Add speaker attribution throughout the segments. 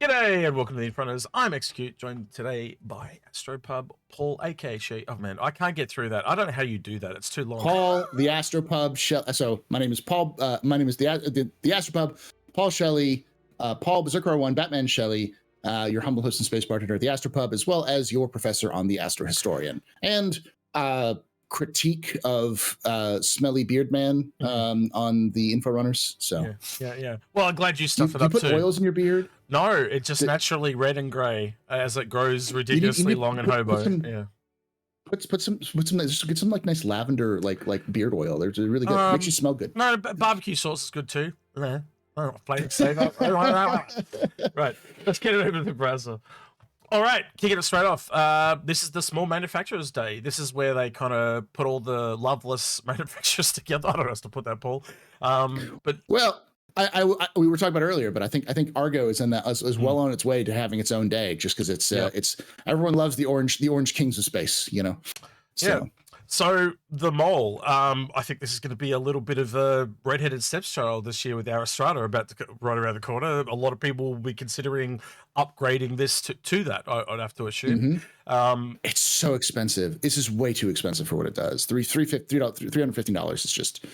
Speaker 1: G'day and welcome to the Inforunners. I'm Execute, joined today by Astropub, Paul, aka She. Oh man, I can't get through that. I don't know how you do that. It's too long.
Speaker 2: Paul, the Astropub. So my name is Paul. My name is the Astropub. Paul Shelley, Paul Berserker 1, Batman Shelley, your humble host and space bartender at the Astropub, as well as your professor on the Astro Historian, and critique of Smelly Beard Man on the Inforunners. So
Speaker 1: yeah. Well, I'm glad you stuff it up
Speaker 2: too. You put oils in your beard?
Speaker 1: No, it's just naturally red and gray as it grows ridiculously long and hobo.
Speaker 2: Put some just get some like nice lavender like beard oil. They're really good. Makes you smell good.
Speaker 1: No, barbecue sauce is good too. Yeah. Flavor saver. Right, let's get it over to the browser. All right, kicking it straight off. This is the Small Manufacturers Day. This is where they kind of put all the loveless manufacturers together. I don't know how to put that, Paul. But
Speaker 2: well, we were talking about it earlier, but I think Argo is in that is well on its way to having its own day, just because it's everyone loves the orange kings of space, you know. So.
Speaker 1: Yeah. So the mole, I think this is going to be a little bit of a redheaded stepchild this year with our Strata about to right around the corner. A lot of people will be considering upgrading this to that. I'd have to assume.
Speaker 2: It's so expensive. This is way too expensive for what it does. $350. It's just.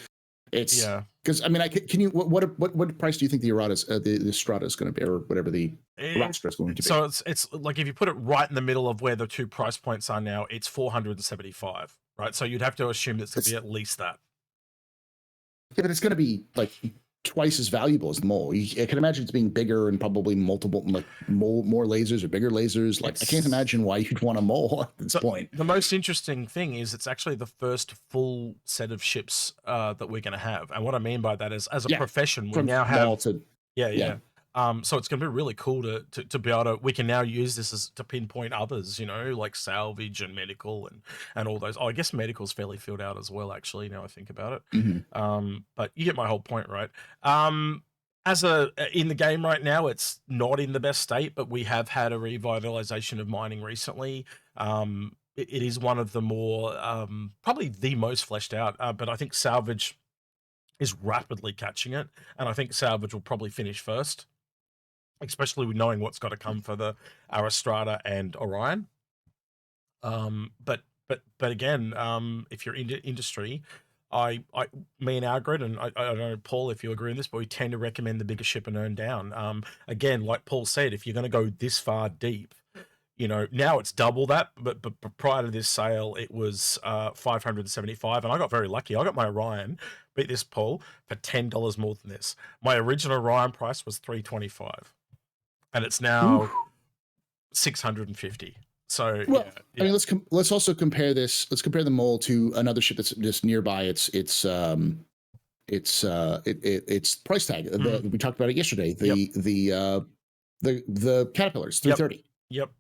Speaker 2: It's because I mean, can you what price do you think the Strata is going to be, or whatever the Rastra is going to be?
Speaker 1: So it's like if you put it right in the middle of where the two price points are now, it's $475, right? So you'd have to assume it's going to be at least that.
Speaker 2: Yeah, but it's going to be like twice as valuable as the mole. I can imagine it's being bigger and probably multiple, like more lasers or bigger lasers. Like I can't imagine why you'd want a mole at this point.
Speaker 1: The most interesting thing is it's actually the first full set of ships that we're going to have. And what I mean by that is, as a profession, we now have so it's going to be really cool to be able to, we can now use this to pinpoint others, you know, like salvage and medical and all those. Oh, I guess medical's fairly filled out as well, actually, now I think about it. But you get my whole point, right? In the game right now, it's not in the best state, but we have had a revitalization of mining recently. It is one of the more, probably the most fleshed out, but I think salvage is rapidly catching it. And I think salvage will probably finish first, especially with knowing what's got to come for the Aristrata and Orion. But again, if you're into industry, me and Algrid, and I don't know, Paul, if you agree on this, but we tend to recommend the bigger ship and earn down. Again, like Paul said, if you're going to go this far deep, you know, now it's double that, but prior to this sale, it was $575, and I got very lucky. I got my Orion, beat this, Paul, for $10 more than this. My original Orion price was $325, and it's now $650. So
Speaker 2: well, I mean, let's also compare this. Let's compare the mole to another ship that's just nearby. Its price tag. We talked about it yesterday. The Caterpillars, 330.
Speaker 1: Yep.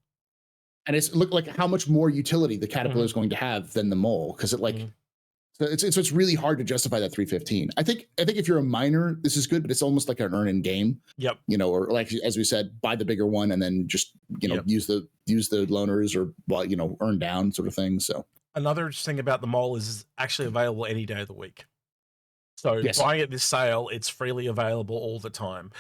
Speaker 2: And it's look like how much more utility the Caterpillar is going to have than the mole, because it so it's really hard to justify that 315. I think if you're a miner, this is good, but it's almost like an earn in game.
Speaker 1: Yep.
Speaker 2: You know, or like as we said, buy the bigger one and then just use the loaners, or earn down sort of thing. So
Speaker 1: another interesting about the mole is it's actually available any day of the week. So buying at this sale, it's freely available all the time.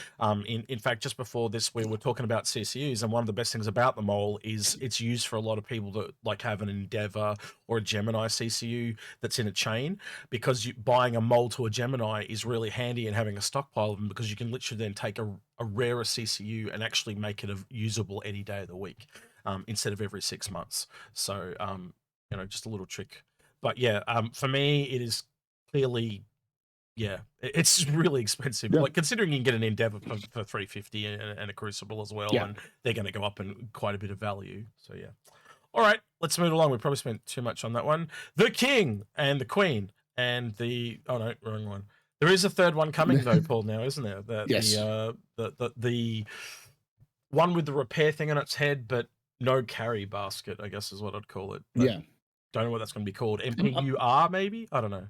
Speaker 1: In fact, just before this, we were talking about CCUs, and one of the best things about the mole is it's used for a lot of people that like have an Endeavor or a Gemini CCU that's in a chain, because buying a mole to a Gemini is really handy, and having a stockpile of them, because you can literally then take a rarer CCU and actually make it usable any day of the week, instead of every 6 months. So, just a little trick. But yeah, for me, it is clearly... Yeah, it's really expensive. Like, considering you can get an Endeavor for $350 and a Crucible as well, and they're going to go up in quite a bit of value. So yeah. All right, let's move along. We probably spent too much on that one. The King and the Queen and the wrong one. There is a third one coming though, Paul. Now, isn't there? The one with the repair thing on its head, but no carry basket, I guess is what I'd call it. But don't know what that's going to be called. MPUR maybe? I don't know.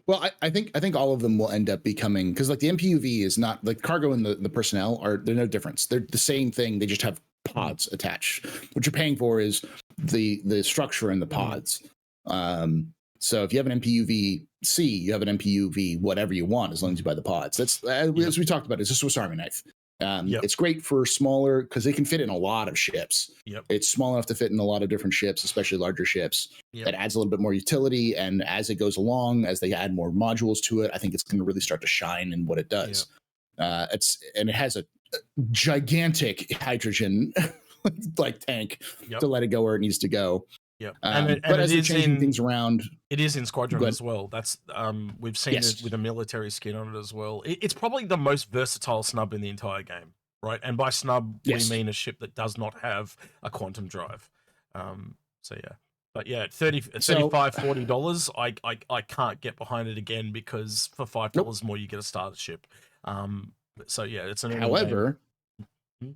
Speaker 2: Well, I think all of them will end up becoming, because like the MPUV is not like cargo, and the personnel they're no difference. They're the same thing. They just have pods attached. What you're paying for is the structure and the pods. So if you have an MPUV C, you have an MPUV whatever you want, as long as you buy the pods. That's as we talked about. It's a Swiss Army knife. It's great for smaller because they can fit in a lot of ships. It's small enough to fit in a lot of different ships, especially larger ships. It adds a little bit more utility, and as it goes along, as they add more modules to it, I think it's going to really start to shine in what it does. And it has a gigantic hydrogen like tank to let it go where it needs to go. But as they're changing things around,
Speaker 1: it is in Squadron as well. That's we've seen it with a military skin on it as well. It's probably the most versatile snub in the entire game, right? And by snub, we mean a ship that does not have a quantum drive. So yeah, but yeah, $35, $40. I can't get behind it again, because for $5 more you get a starter ship. So yeah, it's an
Speaker 2: however.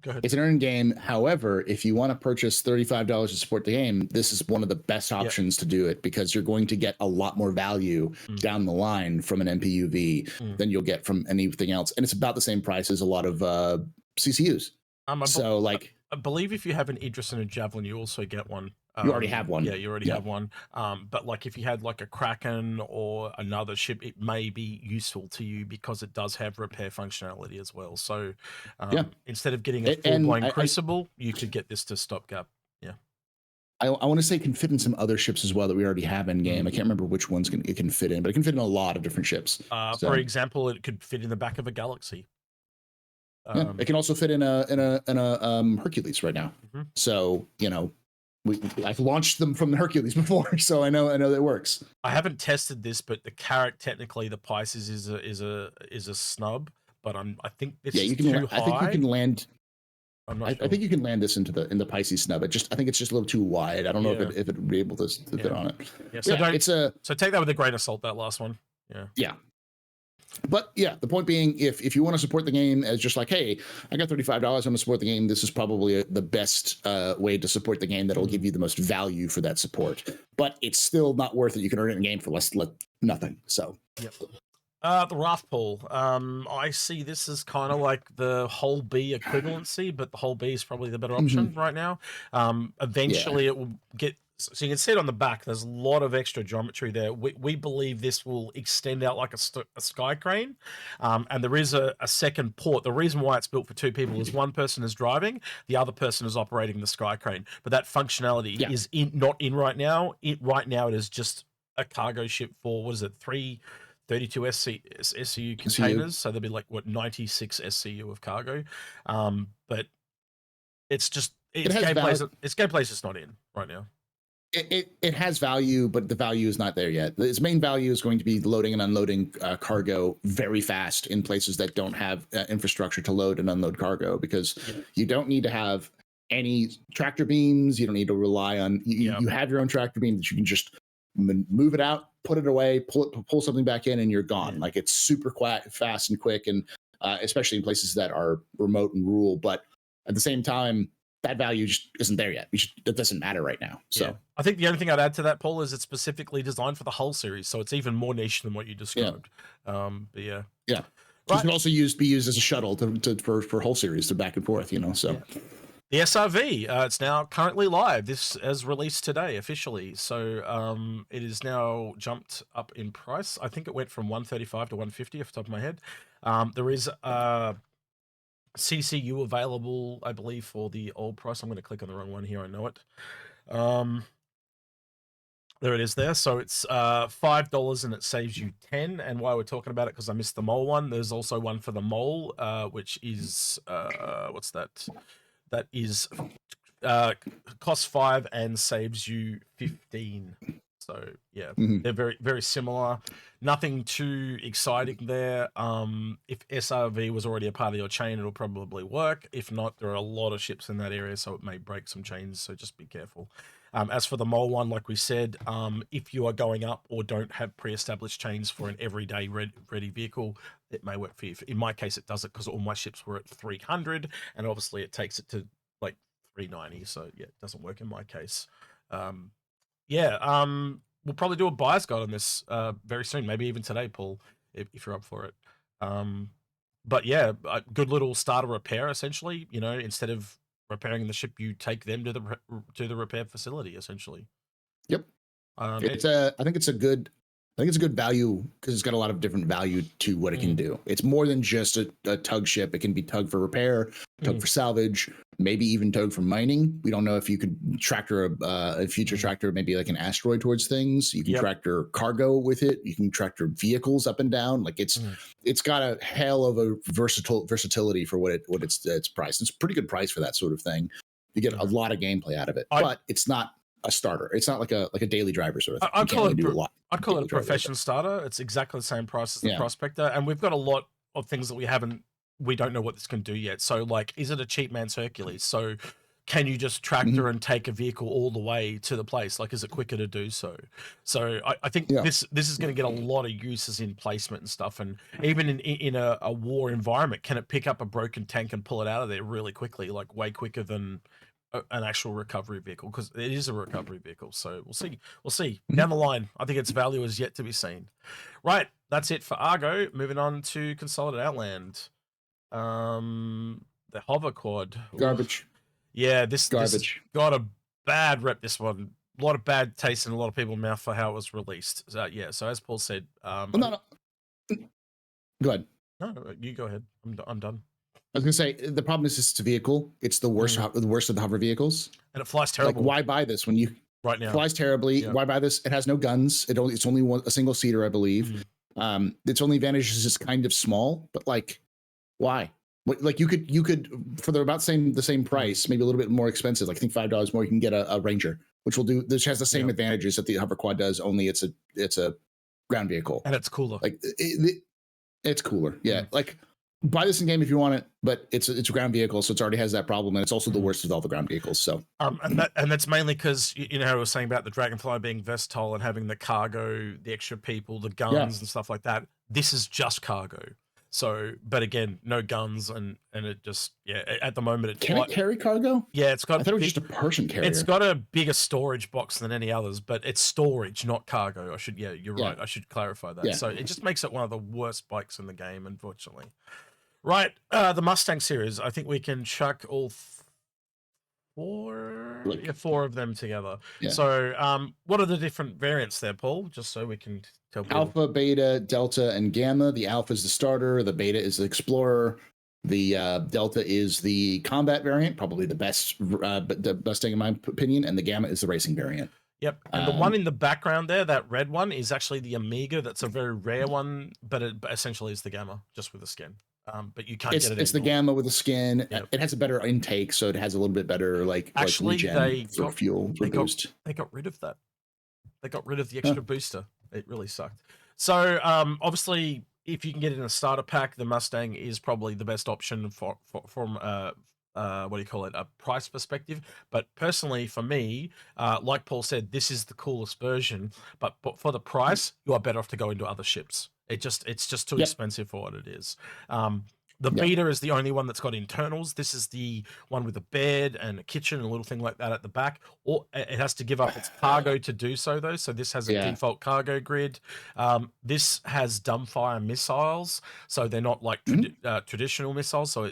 Speaker 1: Go ahead.
Speaker 2: It's an earned game. However, if you want to purchase $35 to support the game, this is one of the best options to do it, because you're going to get a lot more value down the line from an MPUV than you'll get from anything else. And it's about the same price as a lot of CCUs.
Speaker 1: I believe if you have an Idris and a Javelin, you also get one.
Speaker 2: You already have one.
Speaker 1: Yeah, you already have one. But like if you had like a Kraken or another ship, it may be useful to you because it does have repair functionality as well. So instead of getting a full-blown Crucible, you could get this to stopgap. Yeah.
Speaker 2: I want to say it can fit in some other ships as well that we already have in game. I can't remember which ones it can fit in, but it can fit in a lot of different ships.
Speaker 1: For example, it could fit in the back of a Galaxy.
Speaker 2: It can also fit in a Hercules right now. So I've launched them from the Hercules before, so I know that it works.
Speaker 1: I haven't tested this, but the Carrack, technically the Pisces is a snub, but I think it's too high.
Speaker 2: I think you can land. I think you can land this in the Pisces snub. I think it's just a little too wide. I don't know if it would be able to fit on it.
Speaker 1: So take that with a grain of salt, that last one.
Speaker 2: Yeah. But yeah, the point being, if you want to support the game as just like, hey, I got $35, I'm going to support the game, this is probably the best way to support the game that'll give you the most value for that support. But it's still not worth it. You can earn it in game for nothing. So
Speaker 1: the Raft Pool. I see this as kind of like the whole B equivalency, but the whole B is probably the better option right now. Eventually it will get. So you can see it on the back. There's a lot of extra geometry there. We believe this will extend out like a sky crane. And there is a second port. The reason why it's built for two people is one person is driving, the other person is operating the sky crane. But that functionality is not in right now. Right now it is just a cargo ship for, what is it, 32 SCU containers. So there'll be like, 96 SCU of cargo. But it's just, its gameplay's just not in right now.
Speaker 2: It has value, but the value is not there yet. Its main value is going to be loading and unloading cargo very fast in places that don't have infrastructure to load and unload cargo, because you don't need to have any tractor beams. You don't need to rely on, you have your own tractor beam that you can just move it out, put it away, pull something back in, and you're gone. Like, it's super quiet, fast and quick, and especially in places that are remote and rural. But at the same time, that value just isn't there yet. It doesn't matter right now. So
Speaker 1: I think the only thing I'd add to that, Paul, is it's specifically designed for the Hull series, so it's even more niche than what you described. But
Speaker 2: so it can also be used as a shuttle for Hull series to back and forth. So
Speaker 1: the SRV, it's now currently live. This is released today officially, so it is now jumped up in price. I think it went from $135 to $150 off the top of my head. There is CCU available, I believe, for the old price. I'm going to click on the wrong one here. I know it. There it is there. So it's $5 and it saves you 10. And while we're talking about it, because I missed the mole one, there's also one for the mole, which is what's that? That is costs 5 and saves you 15. So yeah, they're very, very similar. Nothing too exciting there. If SRV was already a part of your chain, it'll probably work. If not, there are a lot of ships in that area, so it may break some chains, so just be careful. As for the mole one, like we said, if you are going up or don't have pre-established chains for an everyday ready vehicle, it may work for you. In my case, it does it because all my ships were at 300, and obviously it takes it to like 390, so yeah, it doesn't work in my case. We'll probably do a buyer's guide on this very soon, maybe even today, Paul, if you're up for it. But yeah, a good little starter repair, essentially. Instead of repairing the ship, you take them to the repair facility, essentially.
Speaker 2: Yep. I think it's a good I think it's a good value because it's got a lot of different value to what it can do. It's more than just a tug ship. It can be tug for repair, tug for salvage, maybe even tug for mining. We don't know if you could tractor a future tractor, maybe like an asteroid towards things. You can tractor cargo with it. You can tractor vehicles up and down. Like it's got a hell of a versatility for what its price. It's a pretty good price for that sort of thing. You get a lot of gameplay out of it, but it's not a starter. It's not like a daily driver sort of thing.
Speaker 1: I'd call it a profession starter. It's exactly the same price as the Prospector, and we've got a lot of things that we don't know what this can do yet. So, like, is it a cheap man's Hercules? So, can you just tractor and take a vehicle all the way to the place? Like, is it quicker to do so? So, I think this is going to get a lot of uses in placement and stuff, and even in a war environment, can it pick up a broken tank and pull it out of there really quickly, like way quicker than an actual recovery vehicle, because it is a recovery vehicle. So we'll see down the line. I think its value is yet to be seen. Right, that's it for Argo. Moving on to Consolidated Outland. The hover quad,
Speaker 2: garbage.
Speaker 1: Yeah, this got a bad rep. This one, a lot of bad taste in a lot of people's mouth for how it was released. So as Paul said,
Speaker 2: no. Go ahead.
Speaker 1: No, you go ahead. I'm done.
Speaker 2: I was gonna say the problem is it's a vehicle. It's the worst, the worst of the hover vehicles,
Speaker 1: and it flies terrible.
Speaker 2: Like, why buy this when you
Speaker 1: right now
Speaker 2: flies terribly? Why buy this? It has no guns. It's only a single seater, I believe. Its only advantage is it's kind of small, but like, why? Like, you could for about the same price, maybe a little bit more expensive. Like, I think $5 more, you can get a Ranger, which has the same advantages that the hover quad does. Only it's a ground vehicle,
Speaker 1: and it's cooler.
Speaker 2: Like it's cooler. Yeah, like. Buy this in game if you want it, but it's a ground vehicle, so it already has that problem, and it's also the worst of all the ground vehicles. So,
Speaker 1: and that's mainly because you know how I was saying about the Dragonfly being versatile and having the cargo, the extra people, the guns and stuff like that. This is just cargo. So, but again, no guns, and it just at the moment it
Speaker 2: can it carry cargo?
Speaker 1: Yeah, it's got.
Speaker 2: I thought it was just a Persian carrier.
Speaker 1: It's got a bigger storage box than any others, but it's storage, not cargo. You're right. I should clarify that. So it just makes it one of the worst bikes in the game, unfortunately. Right, the Mustang series. I think we can chuck all four of them together. So, what are the different variants there, Paul? Just so we can tell people.
Speaker 2: Alpha, Beta, Delta, and Gamma. The Alpha is the starter. The Beta is the Explorer. The Delta is the combat variant, probably the best the Mustang in my opinion, and the Gamma is the racing variant.
Speaker 1: Yep, and the one in the background there, that red one, is actually the Amiga. That's a very rare one, but it essentially is the Gamma, just with a skin. But you can't get it.
Speaker 2: It's the Gamma with the skin. It has a better intake, so it has a little bit better
Speaker 1: actually
Speaker 2: they got fuel boost.
Speaker 1: They got rid of that. They got rid of the extra booster. It really sucked. So obviously, if you can get it in a starter pack, the Mustang is probably the best option from what do you call it, a price perspective. But personally, for me, like Paul said, this is the coolest version. But for the price, you are better off to go into other ships. It's just too expensive for what it is. The Beta is the only one that's got internals. This is the one with a bed and a kitchen and a little thing like that at the back. Or it has to give up its cargo to do so, though. So this has a default cargo grid. This has dumbfire missiles, so they're not like traditional missiles. So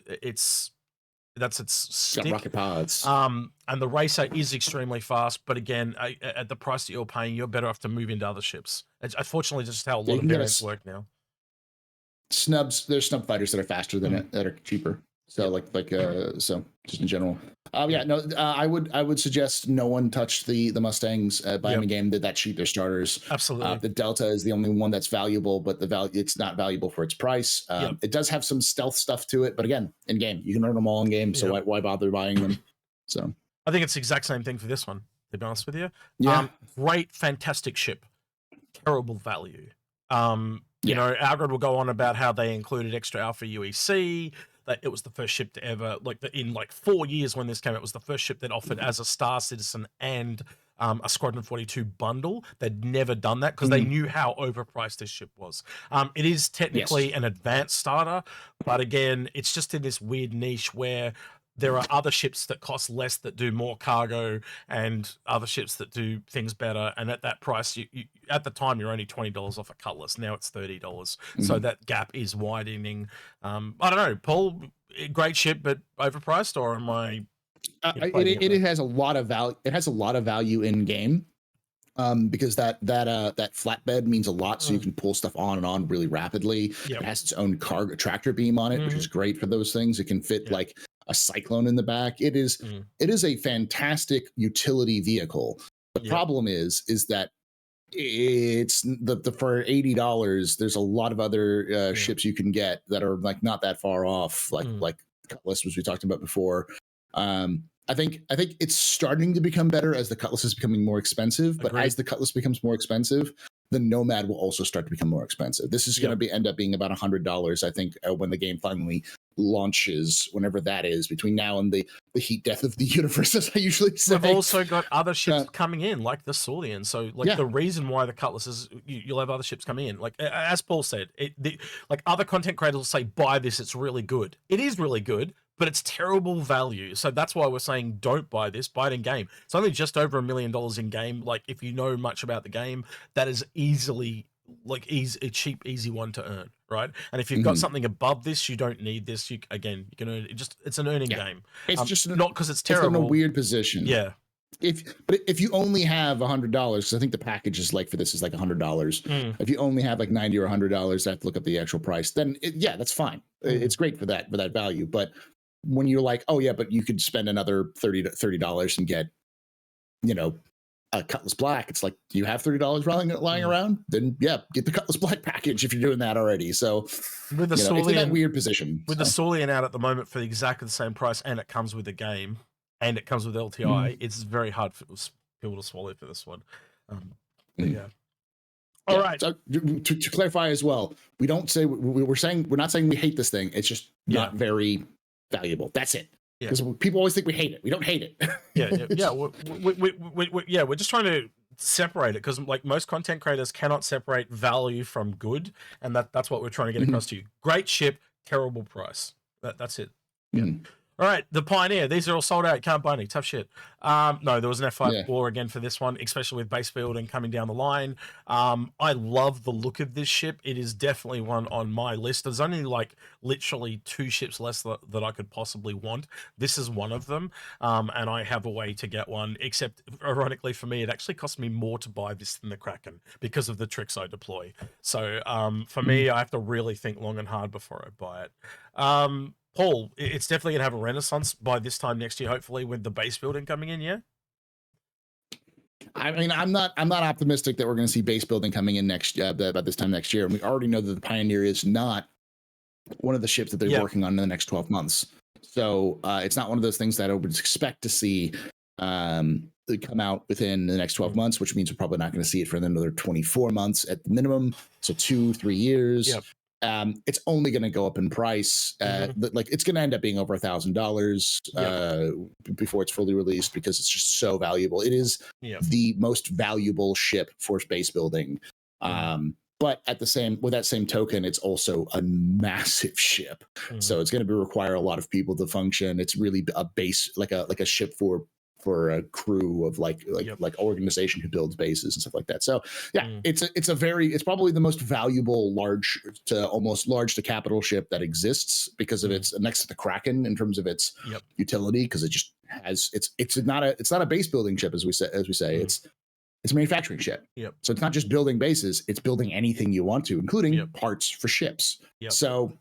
Speaker 1: that's its stick.
Speaker 2: Rocket pods.
Speaker 1: And the Racer is extremely fast, but again, at the price that you're paying, you're better off to move into other ships. It's unfortunately just how a lot of variants work now.
Speaker 2: Snubs, there's snub fighters that are faster than it, that are cheaper. So so just in general. I would suggest no one touch the Mustangs by any game that cheap their starters.
Speaker 1: Absolutely.
Speaker 2: The Delta is the only one that's valuable, but it's not valuable for its price. It does have some stealth stuff to it, but again, in game you can earn them all in game. So why bother buying them? So
Speaker 1: I think it's the exact same thing for this one, to be honest with you. Great, fantastic ship, terrible value. You know, Argo will go on about how they included extra alpha UEC. That it was the first ship to ever, in 4 years when this came out, it was the first ship that offered as a Star Citizen and a Squadron 42 bundle. They'd never done that because they knew how overpriced this ship was. It is technically an advanced starter, but again, it's just in this weird niche where there are other ships that cost less that do more cargo and other ships that do things better. And at that price, you at the time, you're only $20 off a Cutlass. Now it's $30. So that gap is widening. I don't know, Paul, great ship, but overpriced, or am I?
Speaker 2: It has a lot of value. It has a lot of value in game. because that flatbed means a lot, so you can pull stuff on and on really rapidly.
Speaker 1: Yep.
Speaker 2: It has its own tractor beam on it, which is great for those things. It can fit like a Cyclone in the back. It is a fantastic utility vehicle. The problem is that it's for $80. There's a lot of other ships you can get that are like not that far off, like Cutlass, which we talked about before. I think it's starting to become better as the Cutlass is becoming more expensive. But as the Cutlass becomes more expensive, the Nomad will also start to become more expensive. This is going to end up being about $100, I think, when the game finally launches, whenever that is, between now and the heat death of the universe, as I usually say.
Speaker 1: We've also got other ships coming in, like the Saulian. So, like the reason why the Cutlass is, you'll have other ships coming in. Like as Paul said, like other content creators will say, "Buy this; it's really good." It is really good, but it's terrible value. So that's why we're saying don't buy this, buy it in game. It's only just over $1 million in game. Like if you know much about the game, that is easily a cheap, easy one to earn, right? And if you've got something above this, you don't need this. You can earn it. It's an earning game.
Speaker 2: It's just
Speaker 1: not because it's terrible.
Speaker 2: It's in a weird position.
Speaker 1: Yeah.
Speaker 2: If you only have $100, because I think the package is like for this is like $100. If you only have like $90 or $100, I have to look up the actual price. Then that's fine. It's great for that value. But when you're like, oh yeah, but you could spend another $30 and get, a Cutlass Black, it's like, do you have $30 lying around? Then get the Cutlass Black package if you're doing that already. So
Speaker 1: with the Saulian,
Speaker 2: it's in that weird position.
Speaker 1: With the Saulian out at the moment for exactly the same price, and it comes with the game, and it comes with LTI, it's very hard for people to swallow for this one. All right.
Speaker 2: So to clarify as well, we don't say we're not saying we hate this thing. It's just not very valuable. That's it. Because people always think we hate it. We don't hate it.
Speaker 1: We're just trying to separate it, because like most content creators cannot separate value from good, and that's what we're trying to get across to you. Great ship, terrible price. That's it. All right, the Pioneer. These are all sold out. Can't buy any. Tough shit. No, there was an F5 war again for this one, especially with base building coming down the line. I love the look of this ship. It is definitely one on my list. There's only like literally 2 ships less that I could possibly want. This is one of them, and I have a way to get one, except ironically for me, it actually cost me more to buy this than the Kraken because of the tricks I deploy. So for me, I have to really think long and hard before I buy it. Paul, it's definitely going to have a renaissance by this time next year, hopefully, with the base building coming in, yeah?
Speaker 2: I mean, I'm not optimistic that we're going to see base building coming in about this time next year. And we already know that the Pioneer is not one of the ships that they're working on in the next 12 months. So it's not one of those things that I would expect to see come out within the next 12 months, which means we're probably not going to see it for another 24 months at the minimum. So 2-3 years. It's only going to go up in price. Like it's going to end up being over $1,000 before it's fully released, because it's just so valuable. It is the most valuable ship for space building. But with that same token, it's also a massive ship. So it's going to require a lot of people to function. It's really a base, like a ship for a crew of like organization who builds bases and stuff like that. So it's probably the most valuable large to capital ship that exists, because of its next to the Kraken in terms of its utility, because it just has it's not a base building ship as we say it's a manufacturing ship. So it's not just building bases, it's building anything you want to, including parts for ships. So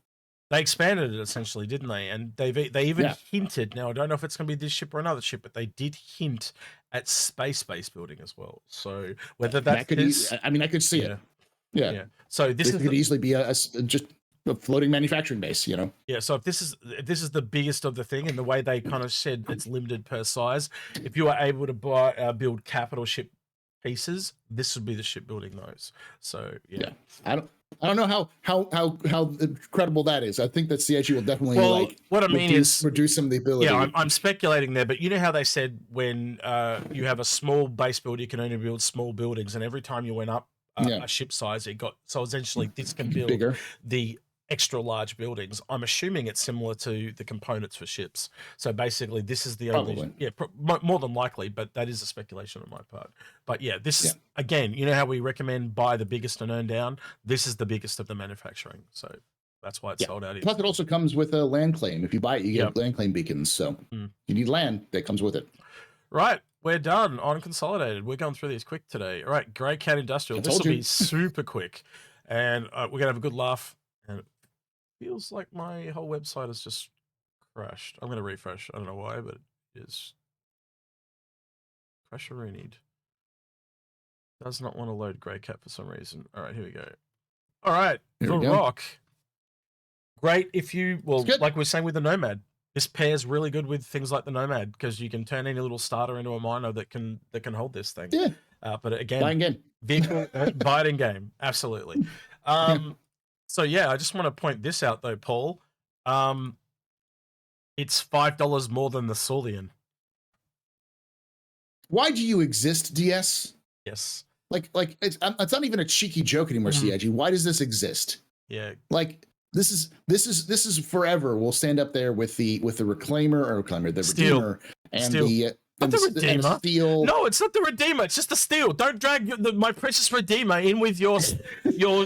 Speaker 1: they expanded it essentially, didn't they? And they even hinted. Now I don't know if it's going to be this ship or another ship, but they did hint at space building as well. So whether that could
Speaker 2: I could see it. Yeah.
Speaker 1: So this could
Speaker 2: easily be just a floating manufacturing base.
Speaker 1: Yeah. So if this is the biggest of the thing, and the way they kind of said it's limited per size, if you are able to build capital ship pieces, this would be the ship building those. So
Speaker 2: I don't know how credible that is. I think that CIG will definitely reduce some of the ability.
Speaker 1: Yeah, I'm speculating there, but you know how they said when you have a small base build, you can only build small buildings, and every time you went up a ship size, it got so essentially this can build
Speaker 2: bigger.
Speaker 1: The extra large buildings. I'm assuming it's similar to the components for ships. So basically, this is the only more than likely, but that is a speculation on my part. But this is again, you know how we recommend buy the biggest and earn down. This is the biggest of the manufacturing, so that's why it's sold out.
Speaker 2: Plus, it also comes with a land claim. If you buy it, you get land claim beacons. So you need land that comes with it.
Speaker 1: Right, we're done on Consolidated. We're going through these quick today. All right, Graycat Industrial. This will be super quick, and we're gonna have a good laugh. And it feels like my whole website has just crashed. I'm gonna refresh. I don't know why, but it is crasheroonied. Does not want to load Graycat for some reason. All right, here we go. All right, The Rock. Great if you, well, like we're saying with the Nomad, this pairs really good with things like the Nomad because you can turn any little starter into a miner that can hold this thing.
Speaker 2: Yeah.
Speaker 1: But again,
Speaker 2: buy in game.
Speaker 1: Vehicle, buy it in game. Absolutely. So yeah, I just want to point this out though, Paul. It's $5 more than the Saulian.
Speaker 2: Why do you exist, DS?
Speaker 1: Yes.
Speaker 2: Like it's not even a cheeky joke anymore, CIG. Why does this exist?
Speaker 1: Yeah.
Speaker 2: Like this is forever. We'll stand up there with the reclaimer, the
Speaker 1: Steel.
Speaker 2: Redeemer, and
Speaker 1: Steel.
Speaker 2: the Redeemer. Steel.
Speaker 1: No, it's not the Redeemer. It's just the Steel. Don't drag my precious Redeemer in with your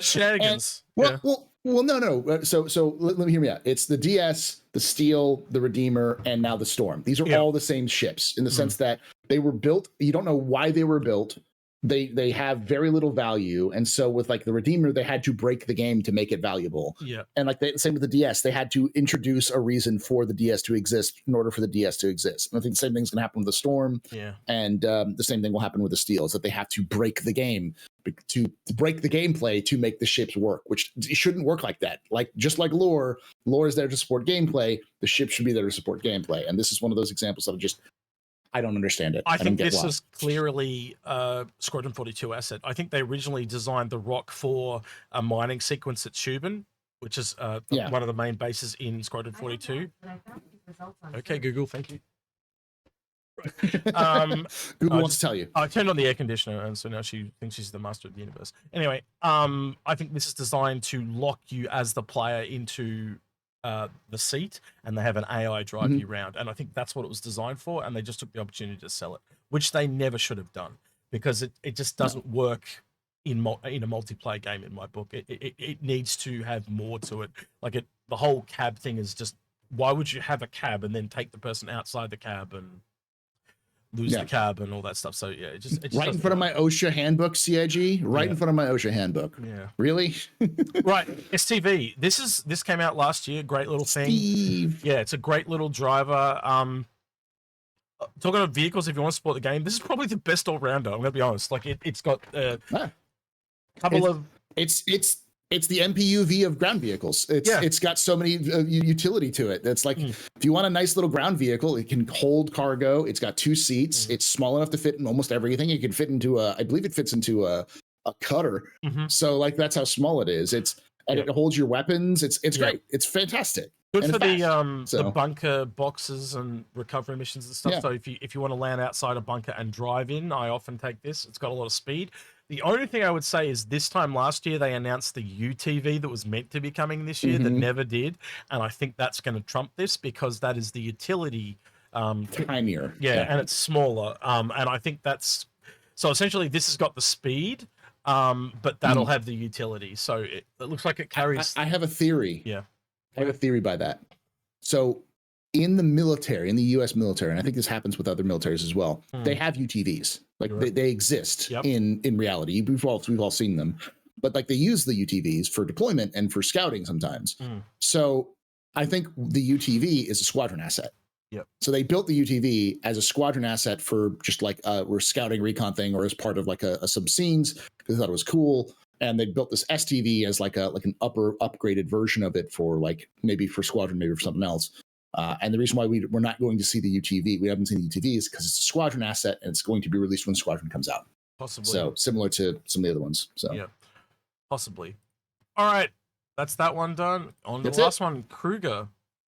Speaker 1: shenanigans.
Speaker 2: Well, no. So let me hear me out. It's the DS, the Steel, the Redeemer, and now the Storm. These are all the same ships in the sense that they were built. You don't know why they were built. They have very little value, and so with like the Redeemer, they had to break the game to make it valuable.
Speaker 1: Yeah,
Speaker 2: and like the same with the DS, they had to introduce a reason for the DS to exist in order for the DS to exist. And I think the same thing's going to happen with the Storm.
Speaker 1: Yeah,
Speaker 2: and the same thing will happen with the Steel, is that they have to break the game to break the gameplay to make the ships work, which it shouldn't work like that. Like just like lore is there to support gameplay. The ship should be there to support gameplay, and this is one of those examples that I don't understand it.
Speaker 1: I think this is clearly Squadron 42 asset. I think they originally designed the Rock for a mining sequence at Shubin, which is one of the main bases in Squadron 42. Okay, Google, thank you.
Speaker 2: Google wants to tell you.
Speaker 1: I turned on the air conditioner, and so now she thinks she's the master of the universe. Anyway, I think this is designed to lock you as the player into the seat, and they have an AI drive you around, and I think that's what it was designed for, and they just took the opportunity to sell it, which they never should have done, because it just doesn't work in a multiplayer game in my book. It needs to have more to it. Like the whole cab thing is just, why would you have a cab and then take the person outside the cab and lose the cab and all that stuff? So yeah, it just
Speaker 2: right in front of my OSHA handbook, CIG. Right in front of my OSHA handbook. Yeah. Really?
Speaker 1: Right. STV. This came out last year. Great little thing. Yeah, it's a great little driver. Talking about vehicles, if you want to support the game, this is probably the best all rounder. I'm gonna be honest. Like it's got a couple of.
Speaker 2: It's the MPUV of ground vehicles. It's got so many utility to it. It's like if you want a nice little ground vehicle, it can hold cargo. It's got 2 seats. It's small enough to fit in almost everything. It can fit into I believe it fits into a cutter. So like that's how small it is. It holds your weapons. It's great. It's fantastic.
Speaker 1: Good for the bunker boxes and recovery missions and stuff. So if you want to land outside a bunker and drive in, I often take this. It's got a lot of speed. The only thing I would say is this time last year, they announced the UTV that was meant to be coming this year that never did. And I think that's going to trump this because that is the utility.
Speaker 2: Pioneer.
Speaker 1: Yeah, and it's smaller. And I think that's... So essentially, this has got the speed, but that'll have the utility. So it looks like it carries...
Speaker 2: I have a theory.
Speaker 1: Yeah.
Speaker 2: I have a theory by that. So in the military, in the U.S. military, and I think this happens with other militaries as well, they have UTVs. Like they exist in reality. We've all seen them, but like they use the UTVs for deployment and for scouting sometimes. So I think the UTV is a squadron asset.
Speaker 1: Yep.
Speaker 2: So they built the UTV as a squadron asset for just like we're scouting recon thing, or as part of like a sub scenes because they thought it was cool. And they built this STV as like an upgraded version of it for like maybe for squadron, maybe for something else. And the reason why we're not going to see the UTV, we haven't seen the UTV, is because it's a squadron asset and it's going to be released when Squadron comes out.
Speaker 1: Possibly.
Speaker 2: So similar to some of the other ones. So
Speaker 1: yeah, possibly. All right, that's that one done. On the last one, Krueger,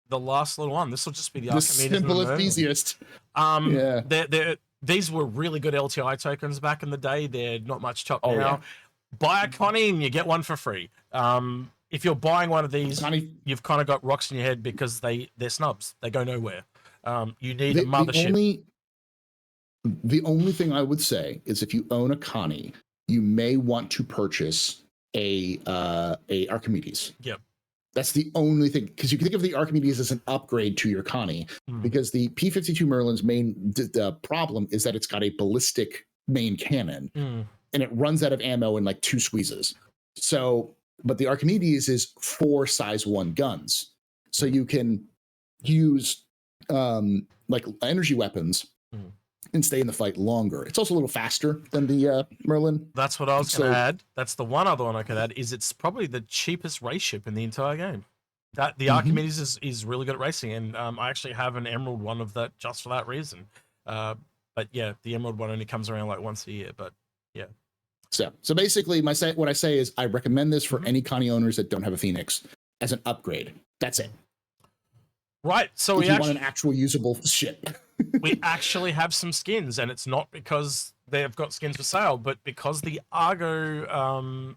Speaker 1: the last little one. This will just be the Archimedes.
Speaker 2: The simplest, easiest.
Speaker 1: These were really good LTI tokens back in the day. They're not much chop now. Yeah. Buy a Connie and you get one for free. If you're buying one of these, you've kind of got rocks in your head because they're snubs. They go nowhere. You need a mothership.
Speaker 2: The only thing I would say is if you own a Connie, you may want to purchase a Archimedes.
Speaker 1: Yep.
Speaker 2: That's the only thing, because you can think of the Archimedes as an upgrade to your Connie, because the P-52 Merlin's main problem is that it's got a ballistic main cannon, and it runs out of ammo in like 2 squeezes. So, but the Archimedes is 4 size 1 guns, so you can use like energy weapons and stay in the fight longer. It's also a little faster than the Merlin.
Speaker 1: That's what I was going to add. That's the one other one I could add, is it's probably the cheapest race ship in the entire game. That the Archimedes is really good at racing, and I actually have an Emerald one of that just for that reason. But yeah, the Emerald one only comes around like once a year, but yeah.
Speaker 2: So basically what I say is I recommend this for any Connie owners that don't have a Phoenix as an upgrade. That's it.
Speaker 1: Right. So
Speaker 2: if you want an actual usable ship.
Speaker 1: We actually have some skins, and it's not because they've got skins for sale, but because the Argo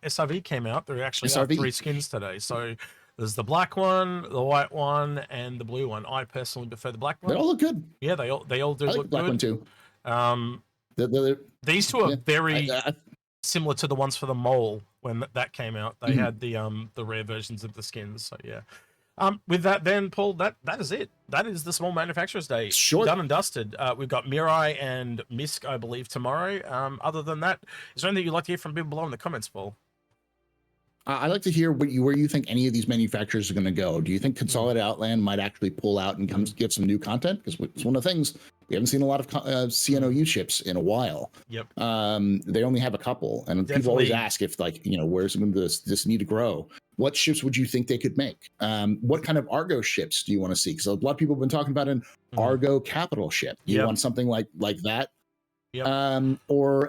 Speaker 1: SRV came out, there actually are 3 skins today. So there's the black one, the white one, and the blue one. I personally prefer the black one.
Speaker 2: They all look good.
Speaker 1: Yeah, they all do
Speaker 2: I like
Speaker 1: look
Speaker 2: the black
Speaker 1: good.
Speaker 2: one too.
Speaker 1: These two are very similar to the ones for the mole when that came out. They had the rare versions of the skins. So yeah. With that, then, Paul, that is it. That is the Small Manufacturers Day.
Speaker 2: Short.
Speaker 1: Done and dusted. We've got Mirai and Misk, I believe, tomorrow. Other than that, is there anything you'd like to hear from people below in the comments, Paul?
Speaker 2: I'd like to hear where you think any of these manufacturers are going to go. Do you think Consolidated Outland might actually pull out and give some new content? Because it's one of the things, we haven't seen a lot of CNOU ships in a while.
Speaker 1: Yep.
Speaker 2: They only have a couple, and people always ask if, like, where's this need to grow? What ships would you think they could make? What kind of Argo ships do you want to see? Because a lot of people have been talking about an Argo capital ship. You want something like that?
Speaker 1: Yep.
Speaker 2: And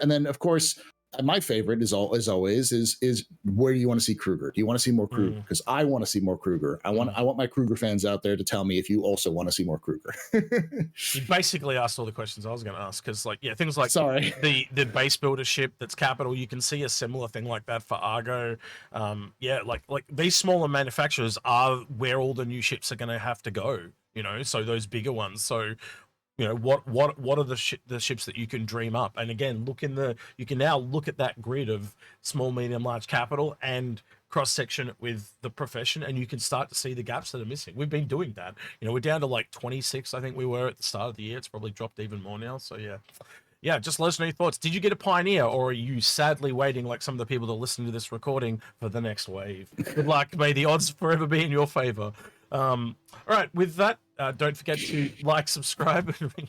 Speaker 2: then, of course, my favorite is always where do you want to see Krueger? Do you want to see more Krueger? Because I want to see more Krueger. I want my Krueger fans out there to tell me if you also want to see more Krueger.
Speaker 1: You basically asked all the questions I was going to ask, because things like the base builder ship that's capital, you can see a similar thing like that for Argo. Like these smaller manufacturers are where all the new ships are going to have to go. So those bigger ones. So what are the ships that you can dream up? And again, you can now look at that grid of small, medium, large, capital, and cross section it with the profession, and you can start to see the gaps that are missing. We've been doing that. We're down to like 26, I think we were at the start of the year. It's probably dropped even more now. So yeah, just let us know your thoughts. Did you get a Pioneer, or are you sadly waiting, like some of the people that are listening to this recording, for the next wave? Good luck. May the odds forever be in your favor. All right, with that, don't forget to like, subscribe, and ring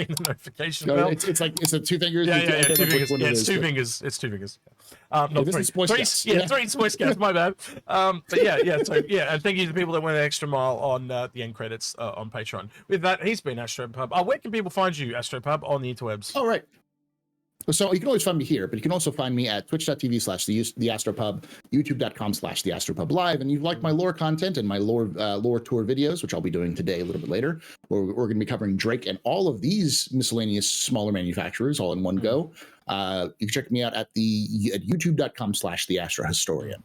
Speaker 1: the notification bell.
Speaker 2: It's a 2 fingers.
Speaker 1: Yeah, 2 fingers. Yeah, it's 2 fingers. It's 2 fingers. Not 3. 3 Boy Scouts. My bad. But yeah. So yeah, and thank you to the people that went an extra mile on the end credits on Patreon. With that, he's been AstroPub. Where can people find you, AstroPub, on the interwebs?
Speaker 2: All right. So you can always find me here, but you can also find me at twitch.tv/theastropub, youtube.com/theastropub live. And you like my lore content and my lore tour videos, which I'll be doing today a little bit later, where we're going to be covering Drake and all of these miscellaneous smaller manufacturers all in one go. You can check me out at youtube.com/theastrohistorian.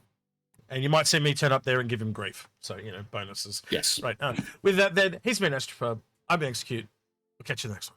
Speaker 1: And you might see me turn up there and give him grief. So, bonuses.
Speaker 2: Yes.
Speaker 1: Right. With that, then, he's been AstroPub. I've been Execute. We'll catch you next one.